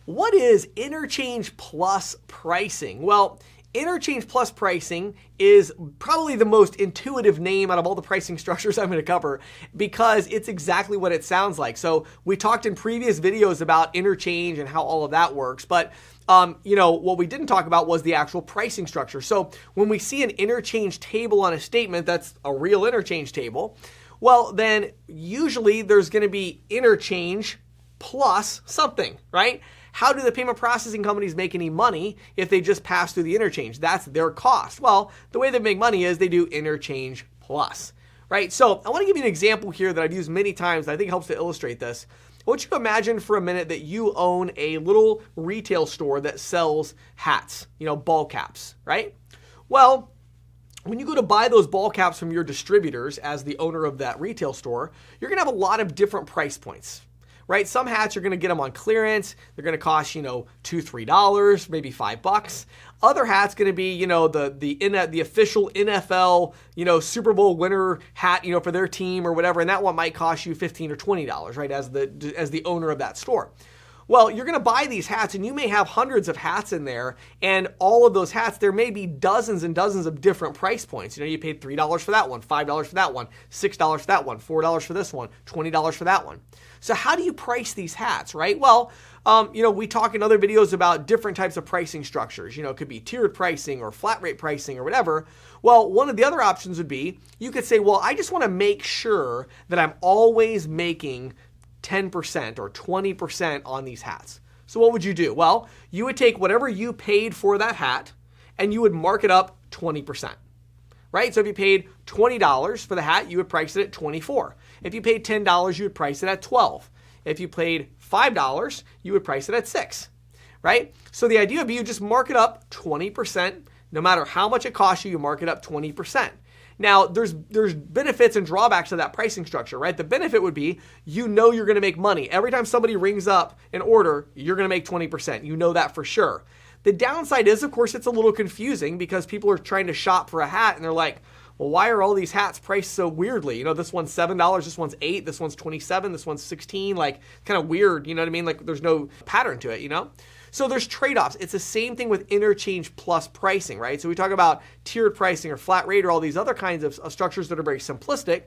What is Interchange Plus pricing? Well, Interchange Plus pricing is probably the most intuitive name out of all the pricing structures I'm going to cover because it's exactly what it sounds like. So we talked in previous videos about interchange and how all of that works, but what we didn't talk about was the actual pricing structure. So when we see an interchange table on a statement, that's a real interchange table, well, then usually there's going to be interchange plus something, right? How do the payment processing companies make any money if they just pass through the interchange? That's their cost. Well, the way they make money is they do interchange plus, right? So I want to give you an example here that I've used many times that I think helps to illustrate this. I want you to imagine for a minute that you own a little retail store that sells hats, ball caps, right? Well, when you go to buy those ball caps from your distributors as the owner of that retail store, you're going to have a lot of different price points. Right? Some hats you're going to get them on clearance. They're going to cost, $2, $3, maybe $5. Other hats going to be, the official NFL, Super Bowl winner hat, for their team or whatever, and that one might cost you $15 or $20, right? As the owner of that store. Well, you're going to buy these hats and you may have hundreds of hats in there, and all of those hats, there may be dozens and dozens of different price points. You paid $3 for that one, $5 for that one, $6 for that one, $4 for this one, $20 for that one. So how do you price these hats, right? Well, we talk in other videos about different types of pricing structures. It could be tiered pricing or flat rate pricing or whatever. Well, one of the other options would be, you could say, well, I just want to make sure that I'm always making 10% or 20% on these hats. So what would you do? Well, you would take whatever you paid for that hat and you would mark it up 20%, right? So if you paid $20 for the hat, you would price it at $24. If you paid $10, you would price it at $12. If you paid $5, you would price it at $6, right? So the idea would be you just mark it up 20%. No matter how much it costs you, you mark it up 20%. Now, there's benefits and drawbacks to that pricing structure, right? The benefit would be you're going to make money. Every time somebody rings up an order, you're going to make 20%. You know that for sure. The downside is, of course, it's a little confusing because people are trying to shop for a hat and they're like, well, why are all these hats priced so weirdly? This one's $7, this one's $8, this one's $27, this one's $16, like kind of weird, you know what I mean? Like there's no pattern to it, So there's trade-offs. It's the same thing with interchange plus pricing, right? So we talk about tiered pricing or flat rate or all these other kinds of structures that are very simplistic.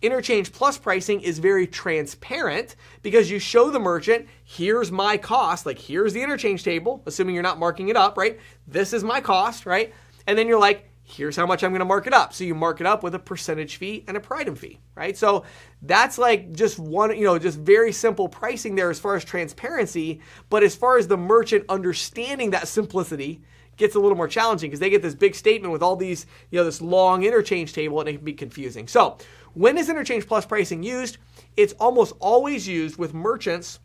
Interchange plus pricing is very transparent because you show the merchant, here's my cost, like here's the interchange table, assuming you're not marking it up, right? This is my cost, right? And then you're like, here's how much I'm going to mark it up. So you mark it up with a percentage fee and a per item fee, right? So that's like just one, just very simple pricing there as far as transparency. But as far as the merchant understanding that simplicity gets a little more challenging because they get this big statement with all these, this long interchange table and it can be confusing. So when is interchange plus pricing used? It's almost always used with merchants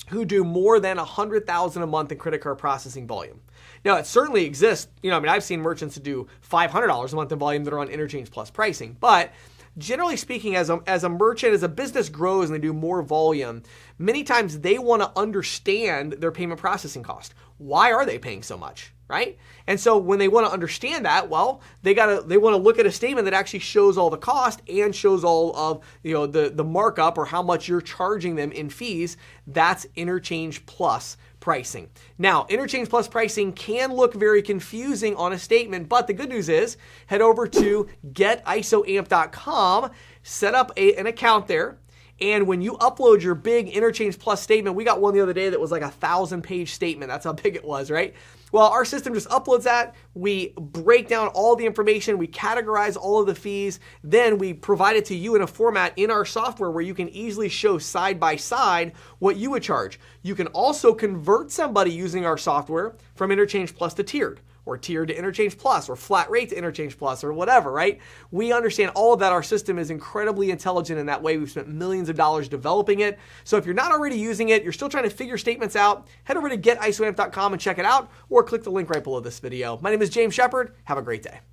who do more than $100,000 a month in credit card processing volume. Now, it certainly exists. I've seen merchants who do $500 a month in volume that are on interchange plus pricing. But generally speaking, as a merchant, as a business grows and they do more volume, many times they want to understand their payment processing cost. Why are they paying so much, right? And so when they want to understand that, well, they want to look at a statement that actually shows all the cost and shows all of the markup or how much you're charging them in fees. That's interchange plus pricing. Now, interchange plus pricing can look very confusing on a statement, but the good news is head over to getisoamp.com, set up an account there, and when you upload your big interchange plus statement, we got one the other day that was like a 1,000-page statement. That's how big it was, right? Well, our system just uploads that. We break down all the information. We categorize all of the fees. Then we provide it to you in a format in our software where you can easily show side by side what you would charge. You can also convert somebody using our software from interchange plus to tiered, or tiered to interchange plus, or flat rate to interchange plus, or whatever, right? We understand all of that. Our system is incredibly intelligent in that way. We've spent millions of dollars developing it. So if you're not already using it, you're still trying to figure statements out, head over to getisoamp.com and check it out, or click the link right below this video. My name is James Shepard. Have a great day.